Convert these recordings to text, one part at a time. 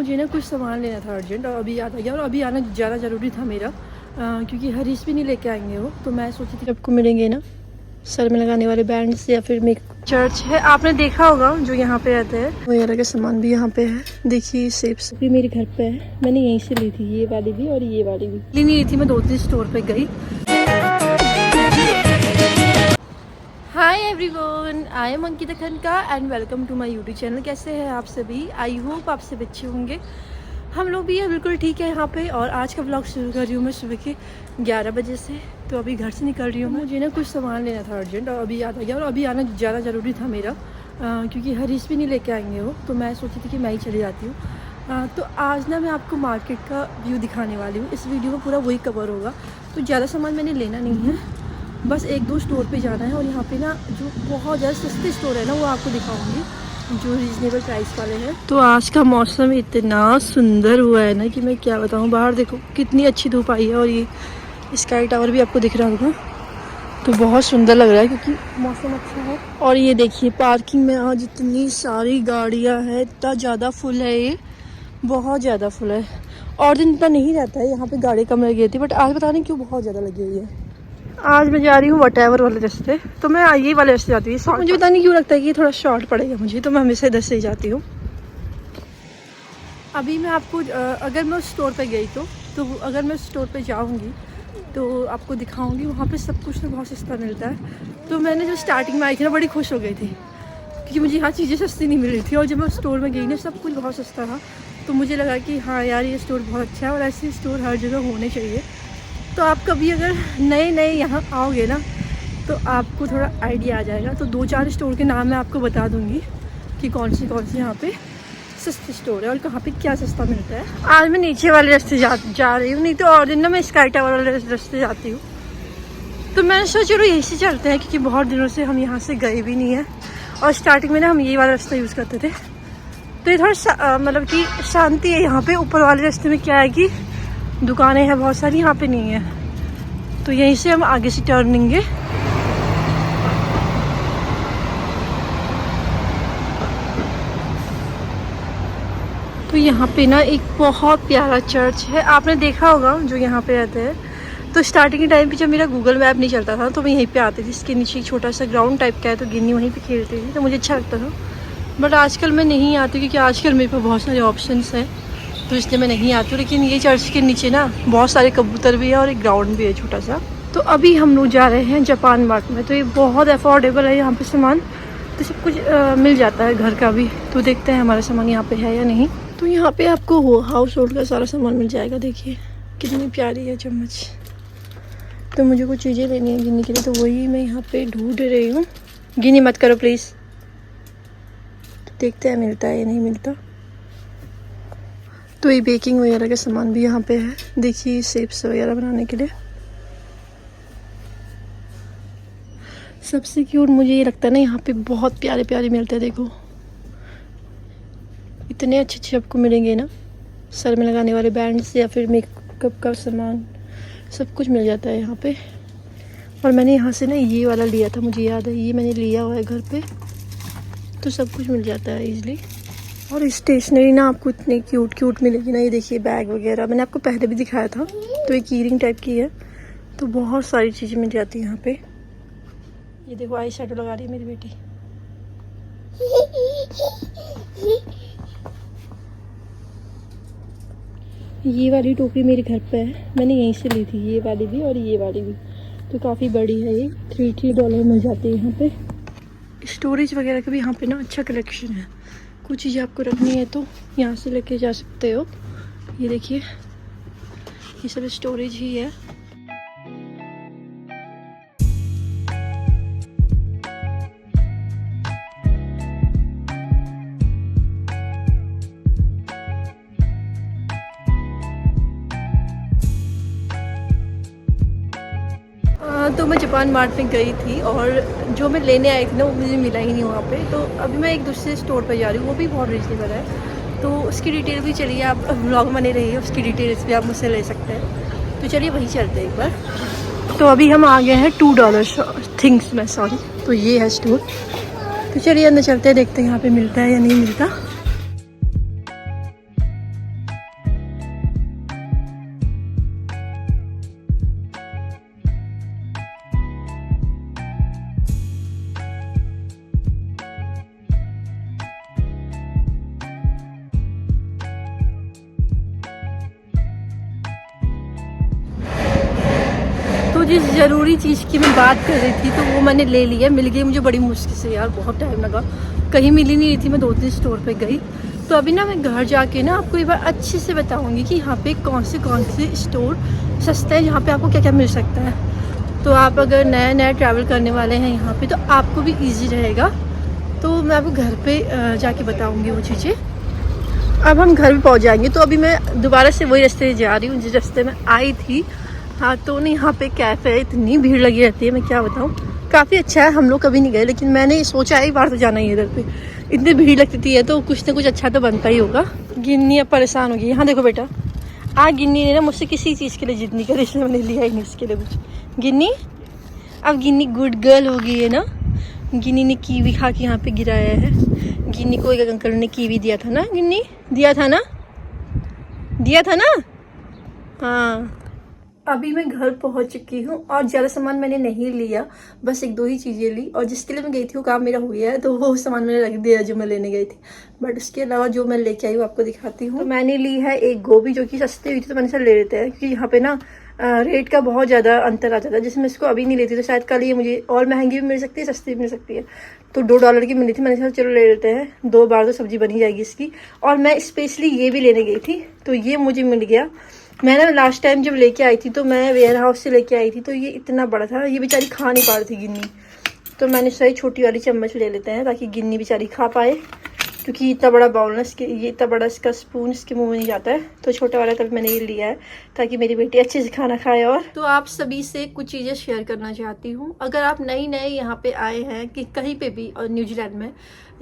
मुझे ना कुछ सामान लेना था अर्जेंट और अभी याद आ गया और अभी आना ज़्यादा ज़रूरी था मेरा क्योंकि हरीश भी नहीं लेके आएंगे वो। तो मैं सोची थी आपको मिलेंगे ना सर में लगाने वाले बैंड्स या फिर मेक चर्च है, आपने देखा होगा जो यहाँ पे रहते हैं वगैरह का सामान भी यहाँ पे है। देखिए सेब्स भी मेरे घर पे है, मैंने यहीं से ली थी, ये वाली भी और ये वाली भी ली नहीं थी। मैं 2-3 स्टोर पे गई। Hi everyone, I am Ankita Khanka and welcome to my YouTube channel. कैसे हैं आप सभी? आई होप आप सब अच्छे होंगे। हम लोग भी है बिल्कुल ठीक है यहाँ पे। और आज का व्लॉग शुरू कर रही हूँ मैं सुबह के 11 बजे से। तो अभी घर से निकल रही हूँ। मुझे ना कुछ सामान लेना था अर्जेंट और अभी याद आ गया और अभी आना ज़्यादा ज़रूरी था मेरा क्योंकि हरीश भी नहीं लेके आएंगे वो। तो मैं सोची थी कि मैं ही चली जाती हूँ। तो आज ना मैं आपको मार्केट का व्यू दिखाने वाली हूँ। इस वीडियो में पूरा वही कवर होगा। तो ज़्यादा सामान मैंने लेना नहीं है, बस 1-2 स्टोर पे जाना है। और यहाँ पे ना जो बहुत ज़्यादा सस्ते स्टोर है ना वो आपको दिखाऊंगी जो रीजनेबल प्राइस वाले हैं। तो आज का मौसम इतना सुंदर हुआ है ना कि मैं क्या बताऊँ। बाहर देखो कितनी अच्छी धूप आई है और ये स्काई टावर भी आपको दिख रहा होगा। तो बहुत सुंदर लग रहा है क्योंकि मौसम अच्छा है। और ये देखिए पार्किंग में आज इतनी सारी गाड़ियाँ हैं, इतना ज़्यादा फुल है, ये बहुत ज़्यादा फुल है। और दिन इतना नहीं रहता है यहाँ पे, गाड़ी कम लगी थी बट आज पता नहीं क्यों बहुत ज़्यादा लगी हुई है। आज मैं जा रही हूँ वटेवर वाले रास्ते, तो मैं यही वाले रास्ते जाती हूँ। मुझे पता नहीं क्यों लगता है कि थोड़ा शॉर्ट पड़ेगा मुझे, तो मैं हमेशा इधर से ही जाती हूँ। अभी मैं आपको अगर मैं उस स्टोर पे गई तो अगर मैं उस स्टोर पे जाऊँगी तो आपको दिखाऊँगी। वहाँ पे सब कुछ ना बहुत सस्ता मिलता है। तो मैंने जो स्टार्टिंग में आई थी ना बड़ी खुश हो गई थी क्योंकि मुझे यहाँ चीज़ें सस्ती नहीं मिल रही थी। और जब मैं उस स्टोर में गई ना सब कुछ बहुत सस्ता था। तो मुझे लगा कि हाँ यार ये स्टोर बहुत अच्छा है और ऐसे स्टोर हर जगह होने चाहिए। तो आप कभी अगर नए यहाँ आओगे ना तो आपको थोड़ा आइडिया आ जाएगा। तो 2-4 स्टोर के नाम मैं आपको बता दूंगी कि कौन सी यहाँ पे सस्ते स्टोर है और कहाँ पे क्या सस्ता मिलता है। आज मैं नीचे वाले रास्ते जा रही हूँ, नहीं तो और दिन ना मैं स्काई टावर वाले रास्ते जाती हूँ। तो मैंने सोचा चलो यहीं से चलते हैं क्योंकि बहुत दिनों से हम यहाँ से गए भी नहीं है। और स्टार्टिंग में ना हम यही वाला रास्ता यूज़ करते थे। तो ये थोड़ा मतलब कि शांति है यहाँ पे। ऊपर वाले रास्ते में क्या है कि दुकानें हैं बहुत सारी, यहाँ पे नहीं है। तो यहीं से हम आगे से टर्न लेंगे। तो यहाँ पे ना एक बहुत प्यारा चर्च है, आपने देखा होगा जो यहाँ पे रहते हैं। तो स्टार्टिंग के टाइम पे जब मेरा गूगल मैप नहीं चलता था तो मैं यहीं पे आती थी। इसके नीचे एक छोटा सा ग्राउंड टाइप का है, तो गिन्नी वहीं पे खेलती थी, तो मुझे अच्छा लगता था। बट आजकल मैं नहीं आती क्योंकि आजकल मेरे पास बहुत सारे ऑप्शंस हैं, तो इसलिए मैं नहीं आती हूँ। लेकिन ये चर्च के नीचे ना बहुत सारे कबूतर भी है और एक ग्राउंड भी है छोटा सा। तो अभी हम लोग जा रहे हैं जापान मार्ट में। तो ये बहुत अफोर्डेबल है यहाँ पे सामान, तो सब कुछ मिल जाता है घर का भी। तो देखते हैं हमारा सामान यहाँ पे है या नहीं। तो यहाँ पे आपको हाउस होल्ड का सारा सामान मिल जाएगा। देखिए कितनी प्यारी है चम्मच। तो मुझे कुछ चीज़ें लेनी है गिन्नी के लिए, तो वही मैं यहाँ पे ढूंढ रही हूँ। गिन्नी मत करो प्लीज़। तो देखते हैं मिलता है या नहीं मिलता। तो ये बेकिंग वगैरह का सामान भी यहाँ पे है। देखिए सेप्स वगैरह बनाने के लिए। सबसे क्यूट मुझे ये लगता है ना यहाँ पे बहुत प्यारे प्यारे मिलते हैं। देखो इतने अच्छे अच्छे आपको मिलेंगे ना, सर में लगाने वाले बैंड्स या फिर मेकअप का सामान सब कुछ मिल जाता है यहाँ पे। और मैंने यहाँ से ना ये वाला लिया था, मुझे याद है, ये मैंने लिया हुआ है घर पे। तो सब कुछ मिल जाता है ईजिली। और स्टेशनरी ना आपको इतनी क्यूट क्यूट मिलेगी ना। ये देखिए बैग वगैरह मैंने आपको पहले भी दिखाया था। तो एक कीरिंग टाइप की है। तो बहुत सारी चीज़ें मिल जाती हैं यहाँ पे। ये देखो आई शैडो लगा रही है मेरी बेटी। ये वाली टोकरी मेरे घर पे है, मैंने यहीं से ली थी, ये वाली भी और ये वाली भी। तो काफ़ी बड़ी है ये, $3 मिल जाती है यहाँ पे। स्टोरेज वगैरह का भी यहाँ पे ना अच्छा कलेक्शन है। कुछ चीज़ें आपको रखनी है तो यहाँ से लेके जा सकते हो। ये देखिए ये सब स्टोरेज ही है। तो मैं जापान मार्ट में गई थी और जो मैं लेने आई थी ना वो मुझे मिला ही नहीं वहाँ पे। तो अभी मैं एक दूसरे स्टोर पर जा रही हूँ, वो भी बहुत रीजनेबल है। तो उसकी डिटेल भी चलिए आप व्लॉग बने रहिए, उसकी डिटेल्स भी आप मुझसे ले सकते हैं। तो चलिए वहीं चलते हैं एक बार। तो अभी हम आ गए हैं $2 थिंग्स में, सॉरी। तो ये है स्टोर। तो चलिए अंदर चलते हैं, देखते हैं यहाँ पे मिलता है या नहीं मिलता। जिस ज़रूरी चीज़ की मैं बात कर रही थी तो वो मैंने ले लिया, मिल गई मुझे बड़ी मुश्किल से यार, बहुत टाइम लगा, कहीं मिल ही नहीं रही थी। मैं 2-3 स्टोर पे गई। तो अभी ना मैं घर जाके ना आपको एक बार अच्छे से बताऊंगी कि यहाँ पे कौन से स्टोर सस्ते हैं, यहाँ पे आपको क्या क्या मिल सकता है। तो आप अगर नया ट्रैवल करने वाले हैं यहाँ पे तो आपको भी ईजी रहेगा। तो मैं आपको घर पे जाके बताऊँगी वो चीज़ें। अब हम घर पे पहुँच जाएंगे। तो अभी मैं दोबारा से वही रास्ते जा रही हूँ जिस रास्ते में आई थी। हाँ तो नहीं, यहाँ पे कैफ़े है, इतनी भीड़ लगी रहती है, मैं क्या बताऊँ। काफ़ी अच्छा है, हम लोग कभी नहीं गए लेकिन मैंने सोचा एक बार तो जाना ही इधर पे। इतनी भीड़ लगती है तो कुछ ना कुछ अच्छा तो बनता ही होगा। गिन्नी अब परेशान हो गई। यहाँ देखो बेटा, गिन्नी ने ना मुझसे किसी चीज़ के लिए जिद नहीं करी, इसलिए मैंने लिया ही नहीं इसके लिए कुछ। गिन्नी, अब गिन्नी गुड गर्ल हो गई है ना। गिन्नी ने कीवी खा के यहाँ पे गिराया है। गिन्नी को एक अंकल ने कीवी दिया था ना, गिन्नी दिया था ना, दिया था ना। हाँ अभी मैं घर पहुंच चुकी हूँ और ज़्यादा सामान मैंने नहीं लिया, बस 1-2 ही चीज़ें ली। और जिसके लिए मैं गई थी वो काम मेरा हो गया है, तो वो सामान मैंने रख दिया जो मैं लेने गई थी। बट उसके अलावा जो मैं लेके आई हूँ आपको दिखाती हूँ। तो मैंने ली है एक गोभी जो कि सस्ती हुई थी, तो मैंने इसे ले लेते हैं क्योंकि यहाँ पे ना रेट का बहुत ज़्यादा अंतर आ जाता है। जैसे मैं इसको अभी नहीं लेती तो शायद कल ये मुझे और महंगी भी मिल सकती है, सस्ती भी मिल सकती है। तो $2 की मिली थी, मैंने कहा चलो ले लेते हैं, 2 बार तो सब्जी बन ही जाएगी इसकी। और मैं स्पेशली ये भी लेने गई थी तो ये मुझे मिल गया। मैं ना लास्ट टाइम जब लेके आई थी तो मैं वेयर हाउस से लेके आई थी, तो ये इतना बड़ा था, ये बेचारी खा नहीं पा रही थी गिन्नी। तो मैंने सही छोटी वाली चम्मच ले लेते हैं ताकि गिन्नी बेचारी खा पाए, क्योंकि इतना बड़ा बाउल ना इसके, ये इतना बड़ा इसका स्पून इसके मुंह में नहीं जाता है। तो छोटा वाला तब मैंने ये लिया है ताकि मेरी बेटी अच्छे से खाना खाए। और तो आप सभी से कुछ चीज़ें शेयर करना चाहती हूँ। अगर आप नए यहाँ पे आए हैं कि कहीं पे भी और न्यूजीलैंड में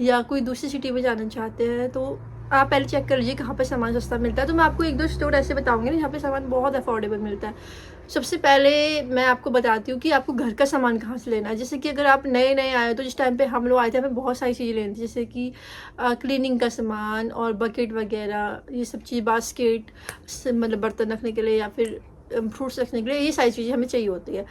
या कोई दूसरी सिटी में जाना चाहते हैं तो आप पहले चेक कर लीजिए कहाँ पे सामान सस्ता मिलता है। तो मैं आपको 1-2 स्टोर ऐसे बताऊंगी ना जहाँ पे सामान बहुत अफोर्डेबल मिलता है। सबसे पहले मैं आपको बताती हूँ कि आपको घर का सामान कहाँ से लेना है। जैसे कि अगर आप नए आए हो तो जिस टाइम पे हम लोग आए थे हमें बहुत सारी चीज़ें लेनी थी, जैसे कि क्लीनिंग का सामान और बकेट वगैरह, ये सब चीज़, बास्केट मतलब बर्तन रखने के लिए या फिर फ्रूट्स रखने के लिए, ये सारी चीज़ें हमें चाहिए होती है।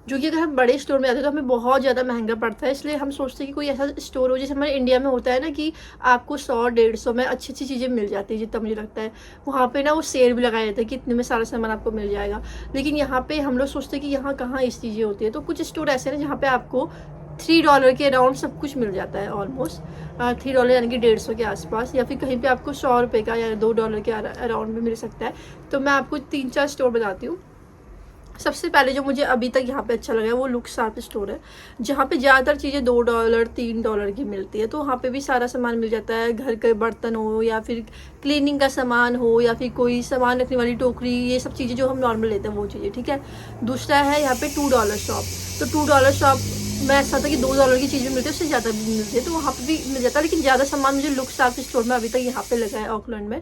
जो कि अगर हम बड़े स्टोर में आते हैं तो हमें बहुत ज़्यादा महंगा पड़ता है। इसलिए हम सोचते हैं कि कोई ऐसा स्टोर हो जैसे हमारे इंडिया में होता है ना कि आपको 100-150 में अच्छी चीज़ें मिल जाती है। जितना मुझे लगता है वहाँ पे ना वो सेल भी लगाया जाता है कि इतने में सारा सामान आपको मिल जाएगा। लेकिन यहाँ पे हम लोग सोचते हैं कि यहाँ कहाँ इस चीज़ें होती है। तो कुछ स्टोर ऐसे हैं जहाँ पे आपको $3 के अराउंड सब कुछ मिल जाता है, ऑलमोस्ट $3 यानी कि 150 के आसपास, या फिर कहीं पे आपको $100 का या $2 के अराउंड में मिल सकता है। तो मैं आपको 3-4 स्टोर बताती हूँ। सबसे पहले जो मुझे अभी तक यहाँ पे अच्छा लगा है वो लुक शार्प स्टोर है, जहाँ पे ज़्यादातर चीज़ें $2-3 की मिलती है। तो वहाँ पे भी सारा सामान मिल जाता है, घर के बर्तन हो या फिर क्लीनिंग का सामान हो या फिर कोई सामान रखने वाली टोकरी, ये सब चीज़ें जो हम नॉर्मल लेते हैं वो चीज़ें, ठीक है। दूसरा है यहाँ पे $2 शॉप। तो $2 शॉप में ऐसा था कि $2 की चीज़ भी मिलती है, उससे ज़्यादा भी मिलती है, तो वहाँ पे भी मिल जाता है। लेकिन ज़्यादा सामान मुझे लुक शार्प स्टोर में अभी तक यहाँ पे लगा है ऑकलैंड में।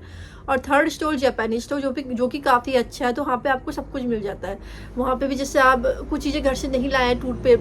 और थर्ड स्टोर जापानी स्टोर जो कि काफ़ी अच्छा है। तो वहाँ पे आपको सब कुछ मिल जाता है। वहाँ पे भी जैसे आप कुछ चीज़ें घर से नहीं लाए, टूथपेस्ट,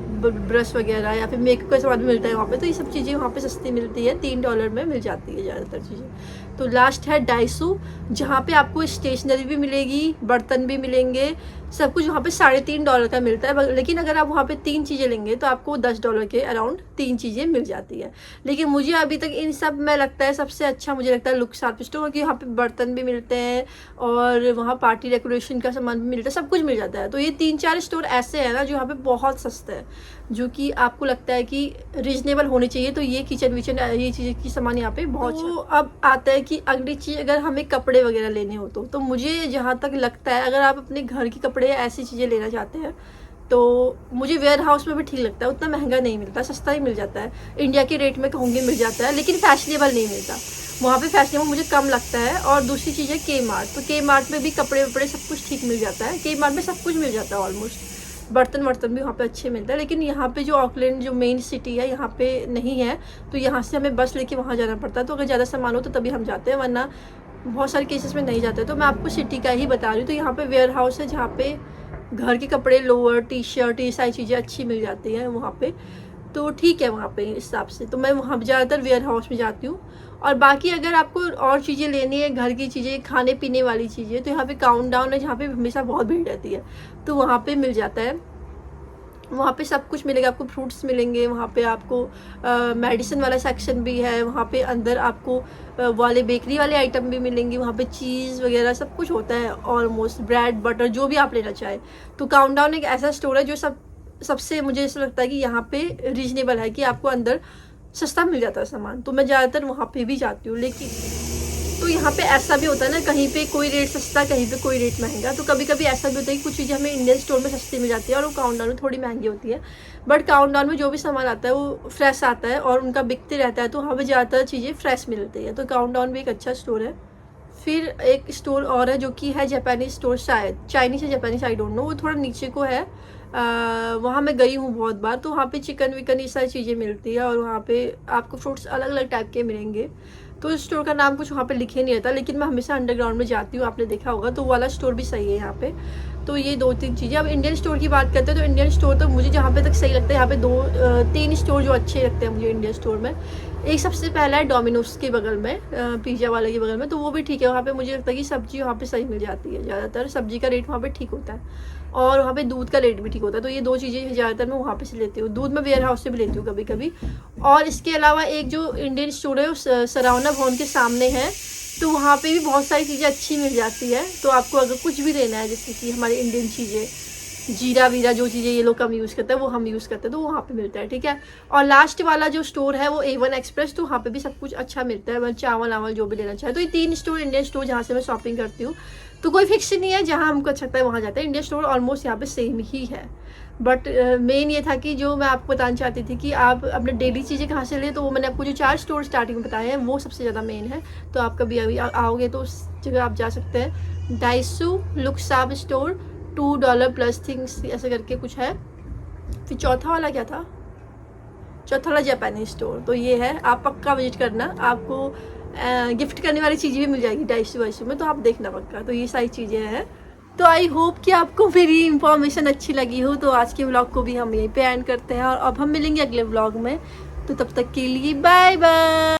ब्रश वगैरह या फिर मेकअप का सामान भी मिलता है वहाँ पे, तो ये सब चीज़ें वहाँ पे सस्ती मिलती है, $3 में मिल जाती है ज़्यादातर चीज़ें। तो लास्ट है डाइसो, जहाँ पे आपको स्टेशनरी भी मिलेगी, बर्तन भी मिलेंगे, सब कुछ वहाँ पे $3.5 का मिलता है। लेकिन अगर आप वहाँ पे 3 चीज़ें लेंगे तो आपको $10 के अराउंड 3 चीज़ें मिल जाती है। लेकिन मुझे अभी तक इन सब में लगता है सबसे अच्छा मुझे लगता है लुक शार्प स्टोर, क्योंकि यहाँ पे बर्तन भी मिलते हैं और वहाँ पार्टी डेकोरेशन का सामान भी मिलता है, सब कुछ मिल जाता है। तो ये 3-4 स्टोर ऐसे हैं ना जो यहाँ पे बहुत सस्ते हैं, जो कि आपको लगता है कि रीजनेबल होने चाहिए। तो ये किचन विचन ये चीज़ें की सामान यहाँ पे बहुत। तो अब आता है कि अगली चीज़, अगर हमें कपड़े वगैरह लेने हो तो मुझे जहाँ तक लगता है अगर आप अपने घर के कपड़े ऐसी चीज़ें लेना चाहते हैं तो मुझे वेयर हाउस में भी ठीक लगता है। उतना महंगा नहीं मिलता, सस्ता ही मिल जाता है, इंडिया के रेट में कहूँगी मिल जाता है, लेकिन फैशनेबल नहीं मिलता। वहाँ पे फैशनेबल मुझे कम लगता है। और दूसरी चीज़ है के मार्ट। तो के मार्ट में भी कपड़े वपड़े सब कुछ ठीक मिल जाता है। के मार्ट में सब कुछ मिल जाता है ऑलमोस्ट, बर्तन वर्तन भी वहाँ पे अच्छे मिलते हैं। लेकिन यहाँ पे जो ऑकलैंड जो मेन सिटी है यहाँ पे नहीं है, तो यहाँ से हमें बस लेके वहाँ जाना पड़ता है। तो अगर ज़्यादा सामान हो तो तभी हम जाते हैं, वरना बहुत सारे केसेस में नहीं जाते। तो मैं आपको सिटी का ही बता रही हूँ। तो यहाँ पे वेयर हाउस है जहाँ पे घर के कपड़े, लोअर, टी शर्ट, ये सारी चीज़ें अच्छी मिल जाती हैं वहाँ पे। तो ठीक है वहाँ पे इस हिसाब से। तो मैं वहाँ ज़्यादातर वेयर हाउस में जाती हूँ। और बाकी अगर आपको और चीज़ें लेनी है, घर की चीज़ें, खाने पीने वाली चीज़ें, तो यहाँ पे काउंटडाउन है जहाँ पे हमेशा बहुत भीड़ रहती है, तो वहाँ पे मिल जाता है। वहाँ पे सब कुछ मिलेगा आपको, फ्रूट्स मिलेंगे वहाँ पे आपको, मेडिसिन वाला सेक्शन भी है वहाँ पे, अंदर आपको वाले बेकरी वाले आइटम भी मिलेंगे वहाँ पे, चीज़ वगैरह सब कुछ होता है ऑलमोस्ट, ब्रेड बटर जो भी आप लेना चाहें। तो काउंटडाउन एक ऐसा स्टोर है जो सबसे मुझे ऐसा लगता है कि यहाँ पे रीजनेबल है, कि आपको अंदर सस्ता मिल जाता है सामान। तो मैं ज़्यादातर वहाँ पे भी जाती हूँ। लेकिन तो यहाँ पे ऐसा भी होता है ना, कहीं पे कोई रेट सस्ता, कहीं पे कोई रेट महंगा। तो कभी कभी ऐसा भी होता है कि कुछ चीज़ें हमें इंडियन स्टोर में सस्ती मिल जाती है और वो काउंटडाउन में थोड़ी महंगी होती है। बट काउंटडाउन में जो भी सामान आता है वो फ्रेश आता है और उनका बिकते रहता है, तो हमें ज़्यादातर चीज़ें फ्रेश मिलती है। तो काउंटडाउन भी एक अच्छा स्टोर है। फिर एक स्टोर और है जो कि है जापानीज स्टोर, शायद चाइनीज या जापानीज, आई डोंट नो, वो थोड़ा नीचे को है। वहाँ मैं गई हूँ बहुत बार। तो वहाँ पे चिकन विकन ये सारी चीज़ें मिलती है और वहाँ पे आपको फ्रूट्स अलग अलग टाइप के मिलेंगे। तो इस स्टोर का नाम कुछ वहाँ पे लिखे नहीं रहता, लेकिन मैं हमेशा अंडरग्राउंड में जाती हूँ, आपने देखा होगा। तो वो वाला स्टोर भी सही है यहाँ पे। तो ये 2-3 चीज़ें। अब इंडियन स्टोर की बात करते हैं तो इंडियन स्टोर तो मुझे जहाँ पे तक सही लगता है, यहाँ पे 2-3 स्टोर जो अच्छे लगते हैं मुझे इंडियन स्टोर में। एक सबसे पहला है डोमिनोज के बगल में, पिज़्ज़ा वाले के बगल में। तो वो भी ठीक है, वहाँ पे मुझे लगता है कि सब्जी वहाँ पे सही मिल जाती है, ज़्यादातर सब्जी का रेट वहाँ पे ठीक होता है और वहाँ पे दूध का रेट भी ठीक होता है। तो ये 2 चीज़ें ज़्यादातर मैं वहाँ पे से लेती हूँ। दूध मैं वेयर हाउस से भी लेती हूँ कभी कभी। और इसके अलावा एक जो इंडियन स्टोर है वो सरावना भवन के सामने है। तो वहाँ पे भी बहुत सारी चीज़ें अच्छी मिल जाती है। तो आपको अगर कुछ भी लेना है, जैसे कि हमारी इंडियन चीज़ें, जीरा वीरा, जो चीज़ें ये लोग कम यूज़ करते हैं वो हम यूज़ करते हैं, तो वहाँ पे मिलता है, ठीक है। और लास्ट वाला जो स्टोर है वो A1 एक्सप्रेस, तो वहाँ पे भी सब कुछ अच्छा मिलता है, चावल वावल जो भी लेना चाहे। तो ये 3 स्टोर इंडियन स्टोर जहाँ से मैं शॉपिंग करती हूँ। तो कोई फिक्स नहीं है, जहाँ हमको अच्छा लगता है वहाँ जाते हैं। इंडियन स्टोर ऑलमोस्ट यहाँ पे सेम ही है। बट मेन ये था कि जो मैं आपको बताना चाहती थी कि आप अपने डेली चीज़ें कहाँ से लें, तो वो मैंने आपको जो 4 स्टोर स्टार्टिंग में बताए हैं वो सबसे ज़्यादा मेन है। तो आप कभी अभी आओगे तो उस जगह आप जा सकते हैं। डाइसू, लुक्साब स्टोर, $2 प्लस थिंग्स ऐसे करके कुछ है। फिर चौथा वाला क्या था, चौथा वाला जापानीज स्टोर। तो ये है, आप पक्का विजिट करना, आपको गिफ्ट करने वाली चीज़ें भी मिल जाएगी डाइसू वाइसू में, तो आप देखना पक्का। तो ये सारी चीज़ें हैं। तो आई होप कि आपको मेरी इंफॉर्मेशन अच्छी लगी हो। तो आज के व्लॉग को भी हम यहीं पे एंड करते हैं और अब हम मिलेंगे अगले व्लॉग में। तो तब तक के लिए बाय बाय।